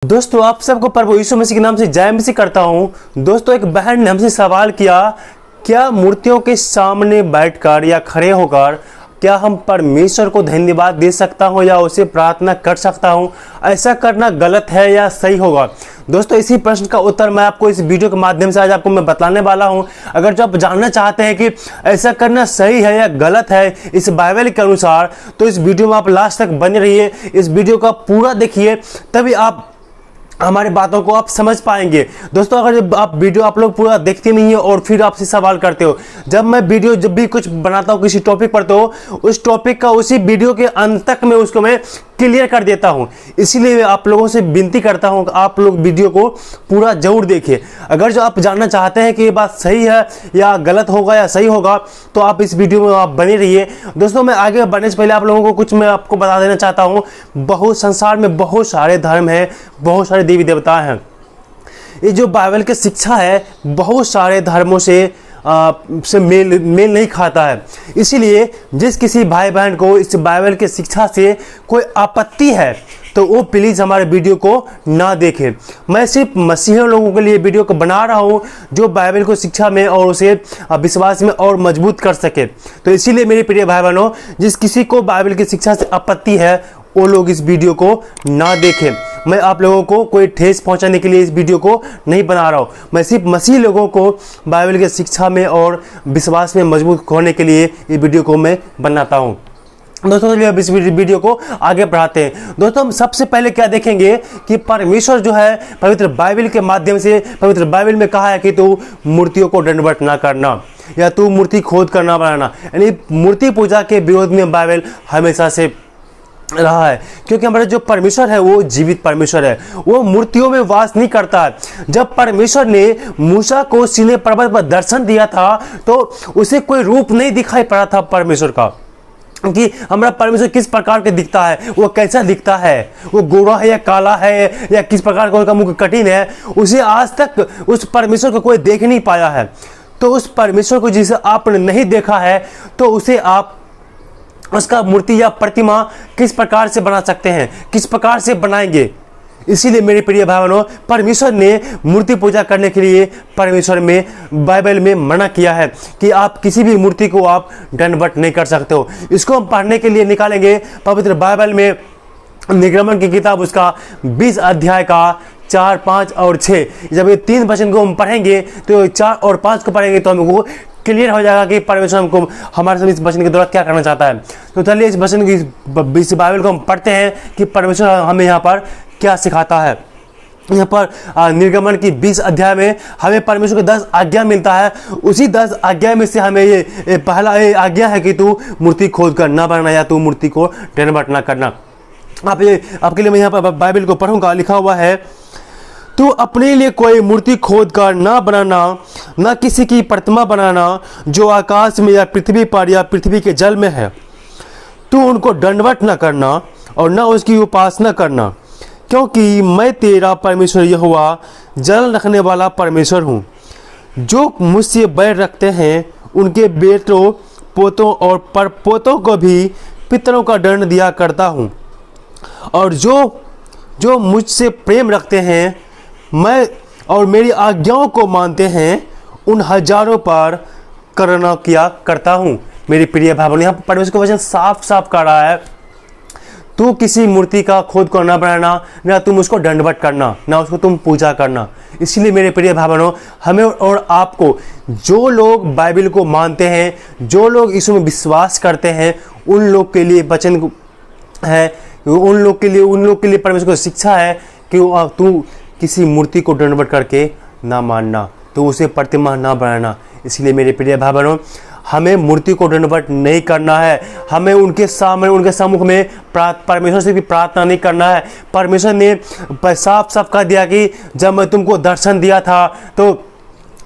दोस्तों आप सबको प्रभु यीशु मसीह के नाम से जय मसीह करता हूं। दोस्तों एक बहन ने हमसे सवाल किया, क्या मूर्तियों के सामने बैठकर या खड़े होकर क्या हम परमेश्वर को धन्यवाद दे सकता हूं या उसे प्रार्थना कर सकता हूं? ऐसा करना गलत है या सही होगा? दोस्तों इसी प्रश्न का उत्तर मैं आपको इस वीडियो के माध्यम से आज आपको मैं बताने वाला हूं। अगर जो आप जानना चाहते हैं कि ऐसा करना सही है या गलत है इस बाइबल के अनुसार, तो इस वीडियो में आप लास्ट तक बने रहिए। इस वीडियो का पूरा देखिए, तभी आप हमारी बातों को आप समझ पाएंगे। दोस्तों अगर जब आप वीडियो आप लोग पूरा देखते नहीं हो और फिर आपसे सवाल करते हो, जब मैं वीडियो जब भी कुछ बनाता हूँ किसी टॉपिक पर, तो उस टॉपिक का उसी वीडियो के अंत तक में उसको मैं क्लियर कर देता हूँ। इसीलिए आप लोगों से विनती करता हूँ कि आप लोग वीडियो को पूरा जरूर देखिए। अगर जो आप जानना चाहते हैं कि ये बात सही है या गलत होगा या सही होगा, तो आप इस वीडियो में आप बने रहिए। दोस्तों मैं आगे बढ़ने से पहले आप लोगों को कुछ मैं आपको बता देना चाहता हूँ। संसार में बहुत सारे धर्म हैं, बहुत सारे देवी देवता हैं। ये जो बाइबल की शिक्षा है बहुत सारे धर्मों से मेल नहीं खाता है। इसीलिए जिस किसी भाई बहन को इस बाइबल के शिक्षा से कोई आपत्ति है तो वो प्लीज़ हमारे वीडियो को ना देखें। मैं सिर्फ मसीही लोगों के लिए वीडियो को बना रहा हूँ जो बाइबल को शिक्षा में और उसे विश्वास में और मजबूत कर सके। तो इसीलिए मेरे प्रिय भाई बहनों, जिस किसी को बाइबल की शिक्षा से आपत्ति है वो लोग इस वीडियो को ना देखें। मैं आप लोगों को कोई ठेस पहुंचाने के लिए इस वीडियो को नहीं बना रहा हूं। मैं सिर्फ मसीह लोगों को बाइबल की शिक्षा में और विश्वास में मजबूत होने के लिए इस वीडियो को मैं बनाता हूं। दोस्तों चलिए अब इस वीडियो को आगे बढ़ाते हैं। दोस्तों हम सबसे पहले क्या देखेंगे कि परमेश्वर जो है पवित्र बाइबल के माध्यम से, पवित्र बाइबल में कहा है कि तू मूर्तियों को दंडवत ना करना या तू मूर्ति खोद कर ना बनाना। यानी मूर्ति पूजा के विरोध में बाइबल हमेशा से रहा है, क्योंकि हमारा जो परमेश्वर है वो जीवित परमेश्वर है, वो मूर्तियों में वास नहीं करता है। जब परमेश्वर ने मूसा को सीनै पर्वत पर दर्शन दिया था तो उसे कोई रूप नहीं दिखाई पड़ा था परमेश्वर का कि हमारा परमेश्वर किस प्रकार के दिखता है, वो कैसा दिखता है, वो गोरा है या काला है या किस प्रकार का उसका मुख कठिन है। उसे आज तक उस परमेश्वर को कोई देख नहीं पाया है। तो उस परमेश्वर को जिसे आपने नहीं देखा है तो उसे आप उसका मूर्ति या प्रतिमा किस प्रकार से बना सकते हैं, किस प्रकार से बनाएंगे? इसीलिए मेरे प्रिय भाई बहनों, परमेश्वर ने मूर्ति पूजा करने के लिए परमेश्वर में बाइबल में मना किया है कि आप किसी भी मूर्ति को आप दंडवत नहीं कर सकते हो। इसको हम पढ़ने के लिए निकालेंगे पवित्र बाइबल में निर्गमन की किताब उसका 20 अध्याय का 4, 5 और 6। जब ये 3 वचन को हम पढ़ेंगे तो 4 और 5 को पढ़ेंगे तो हमको क्लियर हो जाएगा कि परमेश्वर हमको हमारे साथ इस वचन के द्वारा क्या करना चाहता है। तो चलिए इस वचन की इस बाइबल को हम पढ़ते हैं कि परमेश्वर हमें यहाँ पर क्या सिखाता है। यहाँ पर निर्गमन की 20 अध्याय में हमें परमेश्वर को 10 आज्ञा मिलता है। उसी 10 आज्ञा में से हमें ये पहला आज्ञा है कि तू मूर्ति खोद कर ना बनाना या तू मूर्ति को दंडवत ना करना। आपके लिए मैं यहाँ पर बाइबल को पढ़ूंगा। लिखा हुआ है, तू अपने लिए कोई मूर्ति खोद कर ना बनाना, न किसी की प्रतिमा बनाना जो आकाश में या पृथ्वी पर या पृथ्वी के जल में है। तू उनको दंडवत न करना और न उसकी उपासना करना, क्योंकि मैं तेरा परमेश्वर यहोवा जल रखने वाला परमेश्वर हूँ। जो मुझसे बैर रखते हैं उनके बेटों, पोतों और परपोतों को भी पितरों का दंड दिया करता हूँ। और जो मुझसे प्रेम रखते हैं मैं और मेरी आज्ञाओं को मानते हैं, उन हजारों पर करुणा किया करता हूँ। मेरी प्रिय भाई बहन, यहाँ पर परमेश्वर का वचन साफ साफ कर रहा है, तू किसी मूर्ति का खोद को ना बनाना, ना तुम उसको दंडवत करना, ना उसको तुम पूजा करना। इसलिए मेरे प्रिय भाई बहनों, हमें और आपको, जो लोग बाइबल को मानते हैं, जो लोग इसमें विश्वास करते हैं, उन लोग के लिए वचन है, उन लोग के लिए परमेश्वर की शिक्षा है कि तू किसी मूर्ति को दंडवत करके ना मानना, तो उसे प्रतिमा ना बनाना। इसलिए मेरे प्रिय भाई बहनों, हमें मूर्ति को दंडवत नहीं करना है। हमें उनके सामने, उनके सम्मुख में परमेश्वर से भी प्रार्थना नहीं करना है। परमेश्वर ने साफ साफ कह दिया कि जब मैं तुमको दर्शन दिया था तो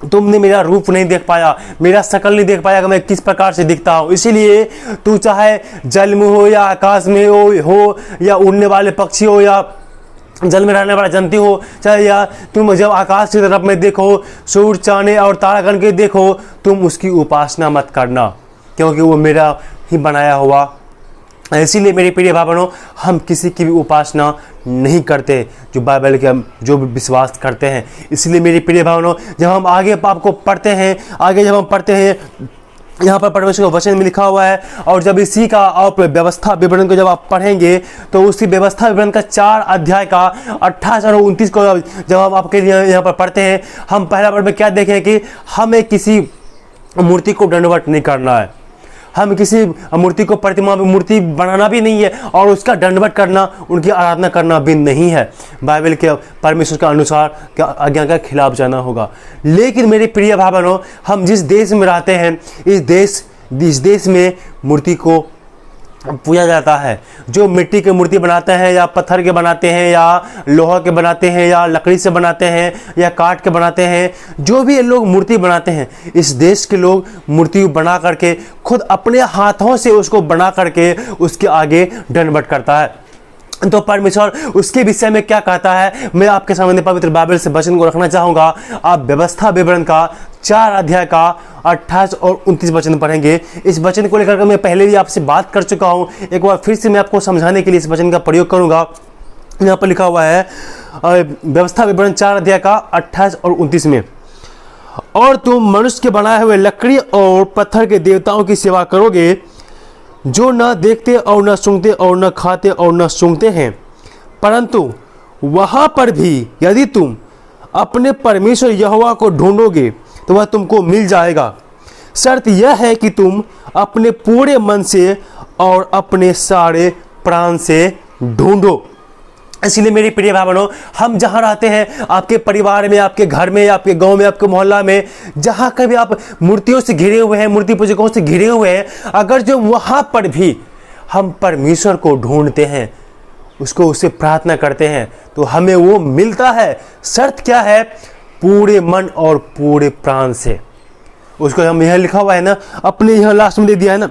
तुमने मेरा रूप नहीं देख पाया, मेरा शकल नहीं देख पाया कि मैं किस प्रकार से दिखता हूँ। इसीलिए तू चाहे जल में हो या आकाश में हो या उड़ने वाले पक्षी हो या जल में रहने वाला जंतु हो, चाहे या तुम जब आकाश की तरफ में देखो, सूर्य चांद और तारागण के देखो, तुम उसकी उपासना मत करना, क्योंकि वो मेरा ही बनाया हुआ इसीलिए मेरे प्रिय भाई बहनों, हम किसी की भी उपासना नहीं करते जो बाइबल के हम जो भी विश्वास करते हैं। इसलिए मेरे प्रिय भाई बहनों, जब हम आगे आपको पढ़ते हैं, आगे जब हम पढ़ते हैं, यहाँ पर परमेश्वर के वचन में लिखा हुआ है, और जब इसी का आप व्यवस्था विवरण को जब आप पढ़ेंगे तो उसी व्यवस्था विवरण का 4 अध्याय का 28 और 29 को जब हम आपके लिए यहाँ पर पढ़ते हैं, हम पहला वर्ड में क्या देखें कि हमें किसी मूर्ति को दंडवत नहीं करना है, हम किसी मूर्ति को प्रतिमा मूर्ति बनाना भी नहीं है, और उसका दंडवत करना, उनकी आराधना करना भी नहीं है। बाइबल के परमेश्वर के अनुसार आज्ञा के खिलाफ जाना होगा। लेकिन मेरे प्रिय भाई बहनों, हम जिस देश में रहते हैं, इस देश में मूर्ति को पूजा जाता है। जो मिट्टी के मूर्ति बनाते हैं, या पत्थर के बनाते हैं, या लोहा के बनाते हैं, या लकड़ी से बनाते हैं, या काठ के बनाते हैं, जो भी ये लोग मूर्ति बनाते हैं, इस देश के लोग मूर्ति बना करके खुद अपने हाथों से उसको बना करके उसके आगे दंडवत करता है। तो परमेश्वर उसके विषय में क्या कहता है, मैं आपके सामने पवित्र बाइबल से वचन को रखना चाहूंगा। आप व्यवस्था विवरण का 4 अध्याय का 28 और 29 वचन पढ़ेंगे। इस वचन को लेकर मैं पहले भी आपसे बात कर चुका हूं, एक बार फिर से मैं आपको समझाने के लिए इस वचन का प्रयोग करूंगा। यहाँ पर लिखा हुआ है व्यवस्था विवरण 4 अध्याय का 28 और 29 में, और तुम मनुष्य के बनाए हुए लकड़ी और पत्थर के देवताओं की सेवा करोगे, जो न देखते और न सूंघते और न खाते और न सूंघते हैं, परंतु वहां पर भी यदि तुम अपने परमेश्वर यहोवा को ढूंढोगे तो वह तुमको मिल जाएगा। शर्त यह है कि तुम अपने पूरे मन से और अपने सारे प्राण से ढूंढो। इसलिए मेरे प्रिय भाई बहनों, हम जहाँ रहते हैं, आपके परिवार में, आपके घर में, आपके गांव में, आपके मोहल्ला में, जहाँ कभी आप मूर्तियों से घिरे हुए हैं, मूर्ति पूजकों से घिरे हुए हैं, अगर जो वहाँ पर भी हम परमेश्वर को ढूंढते हैं, उससे प्रार्थना करते हैं, तो हमें वो मिलता है। शर्त क्या है? पूरे मन और पूरे प्राण से। उसको हम यहाँ लिखा हुआ है ना, अपने यहाँ लास्ट में दे दिया है ना,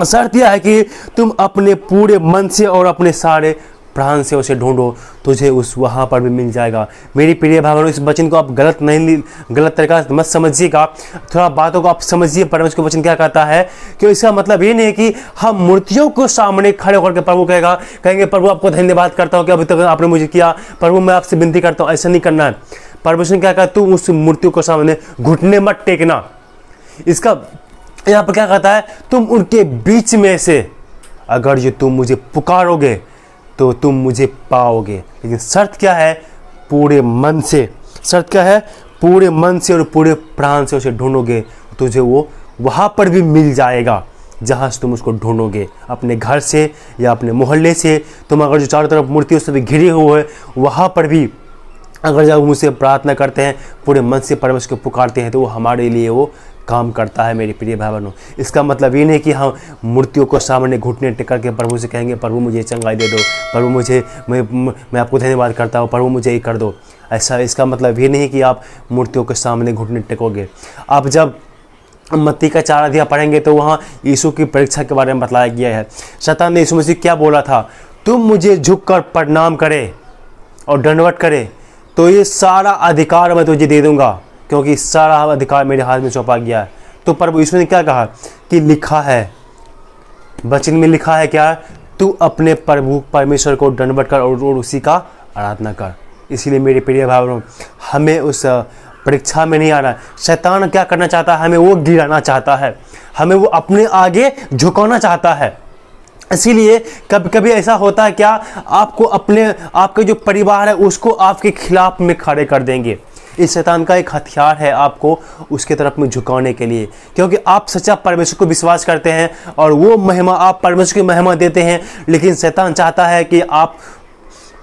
शर्त यह है कि तुम अपने पूरे मन से और अपने सारे प्राण से उसे ढूंढो, तुझे उस वहाँ पर भी मिल जाएगा। मेरी प्रिय भाई बहनों, इस वचन को आप गलत तरीका से मत समझिएगा, थोड़ा बातों को आप समझिए। परमेश्वर का वचन क्या कहता है कि इसका मतलब ये नहीं है कि हम मूर्तियों को सामने खड़े होकर के प्रभु कहेंगे प्रभु आपको धन्यवाद करता हूँ कि अभी तक आपने मुझे किया, प्रभु मैं आपसे विनती करता हूँ। ऐसा नहीं करना है। परमेश्वर क्या कहता है, तुम उस मूर्तियों को सामने घुटने मत टेकना। इसका यहाँ पर क्या कहता है, तुम उनके बीच में से अगर जो तुम मुझे पुकारोगे तो तुम मुझे पाओगे। लेकिन शर्त क्या है? पूरे मन से। शर्त क्या है? पूरे मन से और पूरे प्राण से उसे ढूंढोगे, तुझे वो वहाँ पर भी मिल जाएगा जहाँ से तुम उसको ढूंढोगे। अपने घर से या अपने मोहल्ले से, तुम अगर जो चारों तरफ मूर्तियों से भी घिरे हुए, वहाँ पर भी अगर जब मुझसे प्रार्थना करते हैं, पूरे मन से परमेश्वर को पुकारते हैं, तो वो हमारे लिए वो काम करता है। मेरे प्रिय भाई बहनों, इसका मतलब ये नहीं कि हम मूर्तियों को सामने घुटने टेक करके प्रभु से कहेंगे प्रभु मुझे चंगाई दे दो, प्रभु मुझे मैं आपको धन्यवाद करता हूँ, प्रभु मुझे ये कर दो। ऐसा इसका मतलब ये नहीं कि आप मूर्तियों के सामने घुटने टेकोगे। आप जब मत्ती का 4 अध्याय पढ़ेंगे तो वहाँ यीशु की परीक्षा के बारे में बताया गया है। शैतान ने यीशु मसीह क्या बोला था, तुम मुझे झुककर प्रणाम करे और दंडवत करे तो ये सारा अधिकार मैं तुझे दे दूंगा, क्योंकि सारा अधिकार मेरे हाथ में सौंपा गया है। तो प्रभु यीशु ने क्या कहा कि लिखा है, वचन में लिखा है क्या, तू अपने प्रभु परमेश्वर को दंडवत कर और उसी का आराधना कर। इसीलिए मेरे प्रिय भाई बहनों, हमें उस परीक्षा में नहीं आना। शैतान क्या करना चाहता है? हमें वो गिराना चाहता है, हमें वो अपने आगे झुकाना चाहता है। इसीलिए कभी कभी ऐसा होता है क्या, आपके जो परिवार है उसको आपके खिलाफ में खड़े कर देंगे। इस शैतान का एक हथियार है आपको उसके तरफ में झुकाने के लिए, क्योंकि आप सच्चा परमेश्वर को विश्वास करते हैं और वो महिमा आप परमेश्वर की महिमा देते हैं। लेकिन शैतान चाहता है कि आप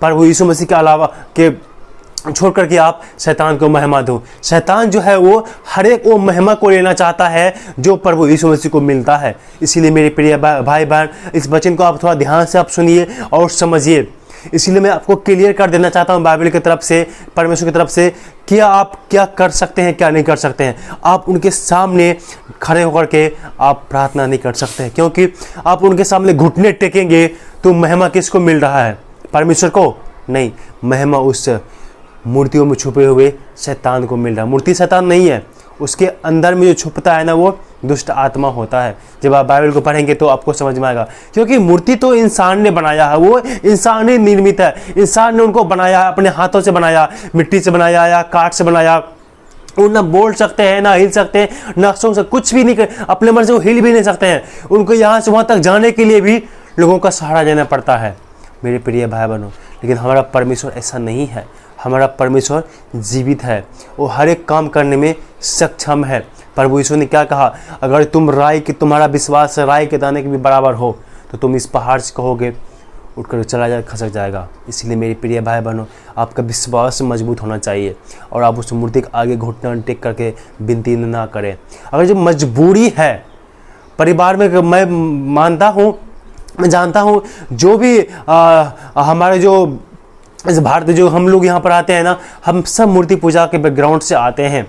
प्रभु यीशु मसीह के अलावा के छोड़ करके आप शैतान को महिमा दो। शैतान जो है वो हर एक वो महिमा को लेना चाहता है जो प्रभु यीशु मसीह को मिलता है। इसीलिए मेरे प्रिय भाई बहन, इस वचन को आप थोड़ा ध्यान से आप सुनिए और समझिए। इसीलिए मैं आपको क्लियर कर देना चाहता हूँ बाइबल की तरफ से, परमेश्वर की तरफ से, कि आप क्या कर सकते हैं क्या नहीं कर सकते हैं। आप उनके सामने खड़े होकर के आप प्रार्थना नहीं कर सकते हैं, क्योंकि आप उनके सामने घुटने टेकेंगे तो महिमा किसको मिल रहा है? परमेश्वर को नहीं, महिमा उस मूर्तियों में छुपे हुए शैतान को मिल रहा है। मूर्ति शैतान नहीं है, उसके अंदर में जो छुपता है ना वो दुष्ट आत्मा होता है। जब आप बाइबल को पढ़ेंगे तो आपको समझ में आएगा, क्योंकि मूर्ति तो इंसान ने बनाया है, वो इंसान ही निर्मित है, इंसान ने उनको बनाया है, अपने हाथों से बनाया, मिट्टी से बनाया या काठ से बनाया। वो ना बोल सकते हैं, ना हिल सकते हैं, ना सुन सकते, कुछ भी नहीं कर, अपने मन से वो हिल भी नहीं सकते हैं। उनको यहाँ से वहाँ तक जाने के लिए भी लोगों का सहारा लेना पड़ता है मेरे प्रिय भाई बहनों। लेकिन हमारा परमेश्वर ऐसा नहीं है। हमारा परमेश्वर जीवित है, वो हर एक काम करने में सक्षम है। प्रभु यीशु ने क्या कहा, अगर तुम्हारा विश्वास राई के दाने के भी बराबर हो तो तुम इस पहाड़ से कहोगे उठकर चला जाए, खसक जाएगा। इसलिए मेरे प्रिय भाई बहनों, आपका विश्वास मजबूत होना चाहिए और आप उस मूर्ति के आगे घुटना टेक करके विनती ना करें। अगर जो मजबूरी है परिवार में, मैं मानता हूँ, मैं जानता हूँ, जो भी हमारे जो इस भारत जो हम लोग यहाँ पर आते हैं ना, हम सब मूर्ति पूजा के बैकग्राउंड से आते हैं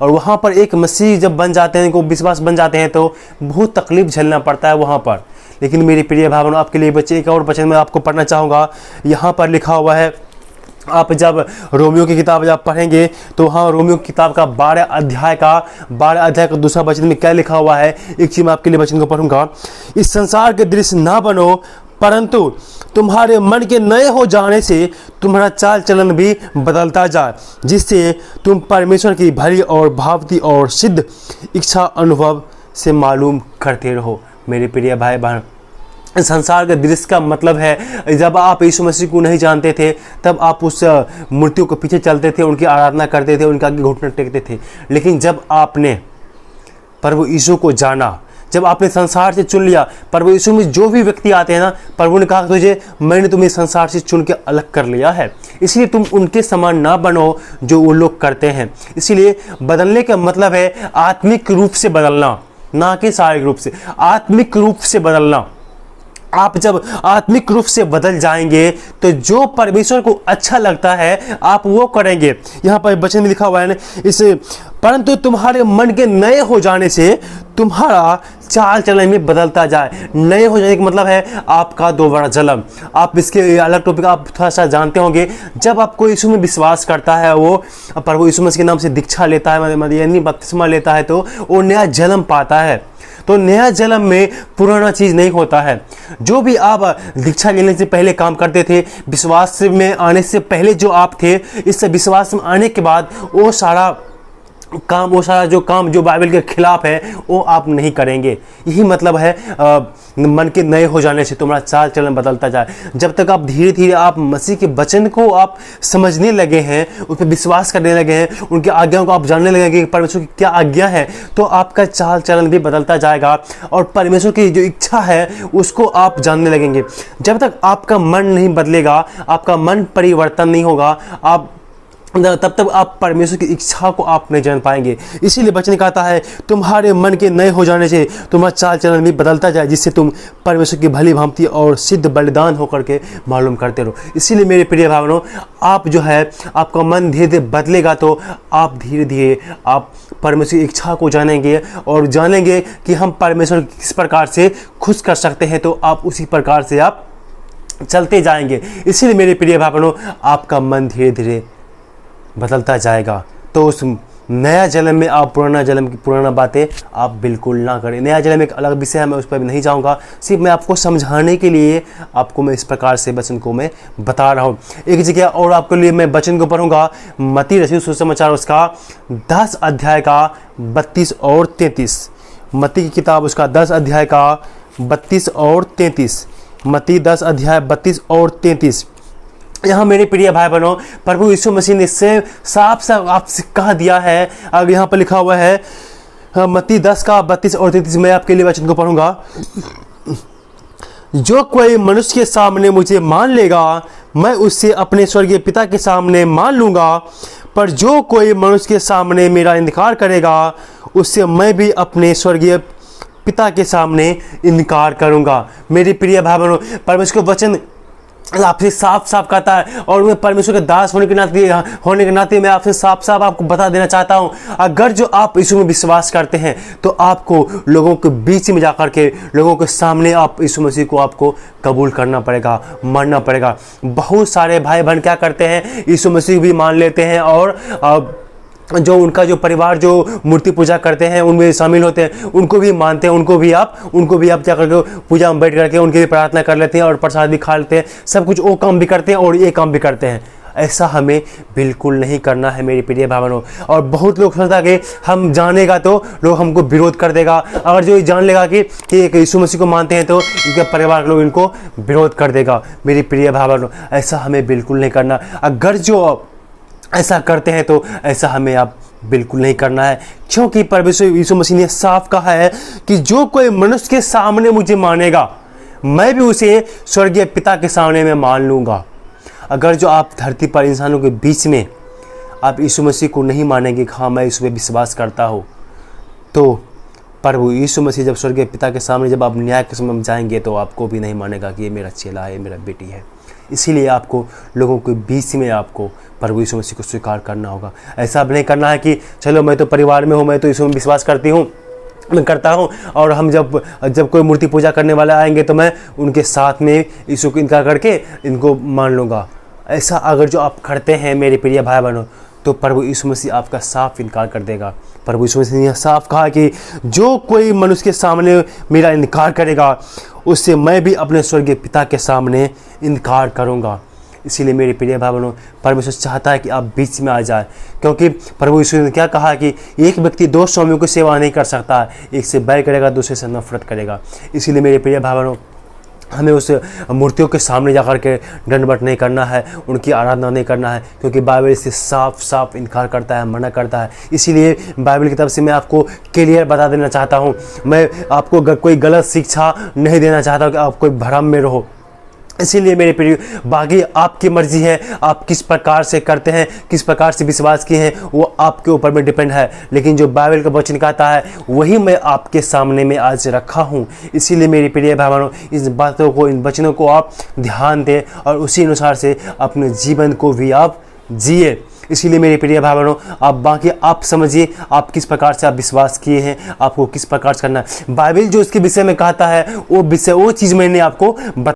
और वहाँ पर एक मसीह जब बन जाते हैं, को विश्वास बन जाते हैं तो बहुत तकलीफ झेलना पड़ता है वहाँ पर। लेकिन मेरे प्रिय भाई बहनों, आपके लिए बच्चे एक और वचन में आपको पढ़ना चाहूँगा। यहाँ पर लिखा हुआ है, आप जब रोमियो की किताब जब पढ़ेंगे तो हाँ, रोमियो की किताब का 12 अध्याय का दूसरा वचन में क्या लिखा हुआ है, एक चीज़ मैं आपके लिए वचन को पढ़ूंगा। इस संसार के दृश्य ना बनो, परंतु तुम्हारे मन के नए हो जाने से तुम्हारा चाल चलन भी बदलता जाए, जिससे तुम परमेश्वर की भली और भावती और सिद्ध इच्छा अनुभव से मालूम करते रहो। मेरे प्रिय भाई बहन, संसार के दृश्य का मतलब है, जब आप यीशु मसीह को नहीं जानते थे तब आप उस मूर्तियों के पीछे चलते थे, उनकी आराधना करते थे, उनके आगे घुटने टेकते थे। लेकिन जब आपने प्रभु यीशु को जाना, जब आपने संसार से चुन लिया, प्रभु यीशु में जो भी व्यक्ति आते हैं ना, प्रभु ने कहा तुझे मैंने तुम्हें संसार से चुन के अलग कर लिया है, इसलिए तुम उनके समान ना बनो जो वो लोग करते हैं। इसलिए बदलने का मतलब है आत्मिक रूप से बदलना, ना कि शारीरिक रूप से, आत्मिक रूप से बदलना। आप जब आत्मिक रूप से बदल जाएंगे तो जो परमेश्वर को अच्छा लगता है आप वो करेंगे। यहाँ पर वचन में लिखा हुआ है ना, इस परंतु तुम्हारे मन के नए हो जाने से तुम्हारा चाल चलन में बदलता जाए। नए हो जाने का मतलब है आपका दोबारा जन्म। आप इसके अलग टॉपिक आप थोड़ा सा जानते होंगे। जब आप कोई यीशु में विश्वास करता है, वो प्रभु यीशु मसीह के नाम से दीक्षा लेता है, यानी बपतिस्मा लेता है, तो वो नया जन्म पाता है। तो नया जन्म में पुराना चीज़ नहीं होता है। जो भी आप दीक्षा लेने से पहले काम करते थे, विश्वास में आने से पहले जो आप थे, इस विश्वास में आने के बाद वो सारा जो काम जो बाइबल के खिलाफ है वो आप नहीं करेंगे। यही मतलब है मन के नए हो जाने से तुम्हारा चाल चलन बदलता जाए। जब तक आप धीरे धीरे आप मसीह के वचन को आप समझने लगे हैं, उस पर विश्वास करने लगे हैं, उनकी आज्ञाओं को आप जानने लगेंगे कि परमेश्वर की क्या आज्ञा है, तो आपका चाल चलन भी बदलता जाएगा और परमेश्वर की जो इच्छा है उसको आप जानने लगेंगे। जब तक आपका मन नहीं बदलेगा, आपका मन परिवर्तन नहीं होगा, तब तक आप परमेश्वर की इच्छा को आप नहीं जान पाएंगे। इसीलिए वचन कहता है तुम्हारे मन के नए हो जाने से तुम्हारा चाल चलन भी बदलता जाए, जिससे तुम परमेश्वर की भली भांति और सिद्ध बलिदान होकर के मालूम करते रहो। इसीलिए मेरे प्रिय भाइयों, आप जो है आपका मन धीरे धीरे बदलेगा तो आप धीरे धीरे आप परमेश्वर की इच्छा को जानेंगे और जानेंगे कि हम परमेश्वर किस प्रकार से खुश कर सकते हैं, तो आप उसी प्रकार से आप चलते जाएंगे। इसीलिए मेरे प्रिय भाइयों, आपका मन धीरे धीरे बदलता जाएगा। तो उस नया जन्म में आप पुराना बातें आप बिल्कुल ना करें। नया जन्म एक अलग विषय है, मैं उस पर नहीं जाऊंगा। सिर्फ मैं आपको समझाने के लिए आपको मैं इस प्रकार से वचन को मैं बता रहा हूँ। एक जगह और आपके लिए मैं वचन को पढ़ूंगा, मत्ती रचित सुसमाचार उसका 10 अध्याय का 32 और 33। मत्ती की किताब उसका 10 अध्याय का 32 और 33। मत्ती 10 अध्याय 32 और 33। यहाँ मेरे प्रिय भाई बहनों, प्रभु यीशु मसीह ने इससे साफ साफ आपसे कह दिया है। अब यहाँ पर लिखा हुआ है मत्ती 10 का 32 और 33। मैं आपके लिए वचन को पढ़ूंगा। जो कोई मनुष्य के सामने मुझे मान लेगा, मैं उससे अपने स्वर्गीय पिता के सामने मान लूंगा। पर जो कोई मनुष्य के सामने मेरा इनकार करेगा, उससे मैं भी अपने स्वर्गीय पिता के सामने इनकार करूंगा। मेरे प्रिय भाई बहनों, परमेश्वर का वचन आपसे साफ साफ कहता है और मैं परमेश्वर के दास होने के नाते मैं आपसे साफ साफ आपको बता देना चाहता हूं, अगर जो आप यीशु में विश्वास करते हैं तो आपको लोगों के बीच में जाकर के लोगों के सामने आप यीशु मसीह को आपको कबूल करना पड़ेगा, मानना पड़ेगा। बहुत सारे भाई बहन क्या करते हैं, यीशु मसीह भी मान लेते हैं और जो उनका जो परिवार जो मूर्ति पूजा करते हैं उनमें शामिल होते हैं, उनको भी मानते हैं, उनको भी आप क्या करके पूजा में बैठ करके उनकी भी प्रार्थना कर लेते हैं और प्रसाद भी खा लेते हैं, सब कुछ वो काम भी करते हैं और ये काम भी करते हैं। ऐसा हमें बिल्कुल नहीं करना है मेरे प्रिय भाई बहनों। और बहुत लोग सोचता कि हम जानेगा तो लोग हमको विरोध कर देगा, अगर जो जान लेगा कि यीशु मसीह को मानते हैं तो इनके परिवार के लोग इनको विरोध कर देगा। मेरे प्रिय भाई बहनों, ऐसा हमें बिल्कुल नहीं करना। अगर जो ऐसा करते हैं तो ऐसा हमें आप बिल्कुल नहीं करना है, क्योंकि परमेश्वर यीशु मसीह ने साफ कहा है कि जो कोई मनुष्य के सामने मुझे मानेगा मैं भी उसे स्वर्गीय पिता के सामने में मान लूँगा। अगर जो आप धरती पर इंसानों के बीच में आप यीशु मसीह को नहीं मानेंगे कि हाँ मैं इस पर विश्वास करता हूँ, तो प्रभु यीशु मसीह जब स्वर्गीय पिता के सामने जब आप न्याय के समय में जाएंगे तो आपको भी नहीं मानेगा कि ये मेरा चेला है, ये मेरा बेटी है। इसीलिए आपको लोगों के बीच में आपको प्रभु यीशु मसीह को स्वीकार करना होगा। ऐसा नहीं करना है कि चलो मैं तो परिवार में हूँ, मैं तो यीशु में विश्वास करती हूँ, मैं करता हूँ, और हम जब कोई मूर्ति पूजा करने वाले आएंगे तो मैं उनके साथ में यीशु को इनकार करके इनको मान लूँगा। ऐसा अगर जो आप करते हैं मेरे प्रिय भाई बहनों, तो प्रभु यीशु मसीह आपका साफ इनकार कर देगा। प्रभु यीशु मसीह ने साफ कहा कि जो कोई मनुष्य के सामने मेरा इनकार करेगा उससे मैं भी अपने स्वर्गीय पिता के सामने इनकार करूँगा। इसीलिए मेरे प्रिय भाई बहनों, परमेश्वर चाहता है कि आप बीच में आ जाए, क्योंकि प्रभु यीशु ने क्या कहा कि एक व्यक्ति दो स्वामियों की सेवा नहीं कर सकता, एक से बैर करेगा दूसरे से नफरत करेगा। इसीलिए मेरे प्रिय भाई बहनों, हमें उस मूर्तियों के सामने जाकर के दंडवत नहीं करना है, उनकी आराधना नहीं करना है, क्योंकि बाइबल इससे साफ साफ इनकार करता है, मना करता है। इसीलिए बाइबल की तरफ से मैं आपको क्लियर बता देना चाहता हूँ, मैं आपको कोई गलत शिक्षा नहीं देना चाहता हूँ कि आप कोई भ्रम में रहो। इसीलिए मेरे प्रिय, बाकी आपकी मर्जी है, आप किस प्रकार से करते हैं, किस प्रकार से विश्वास किए हैं, वो आपके ऊपर में डिपेंड है। लेकिन जो बाइबल का वचन कहता है वही मैं आपके सामने में आज रखा हूँ। इसीलिए मेरे प्रिय भाई बहनों, इस बातों को, इन वचनों को आप ध्यान दें और उसी अनुसार से अपने जीवन को भी आप जिए। इसीलिए मेरे प्रिय भाई बहनों, आप बाकी आप समझिए आप किस प्रकार से आप विश्वास किए हैं, आपको किस प्रकार से करना है। बाइबल जो इसके विषय में कहता है वो चीज़ मैंने आपको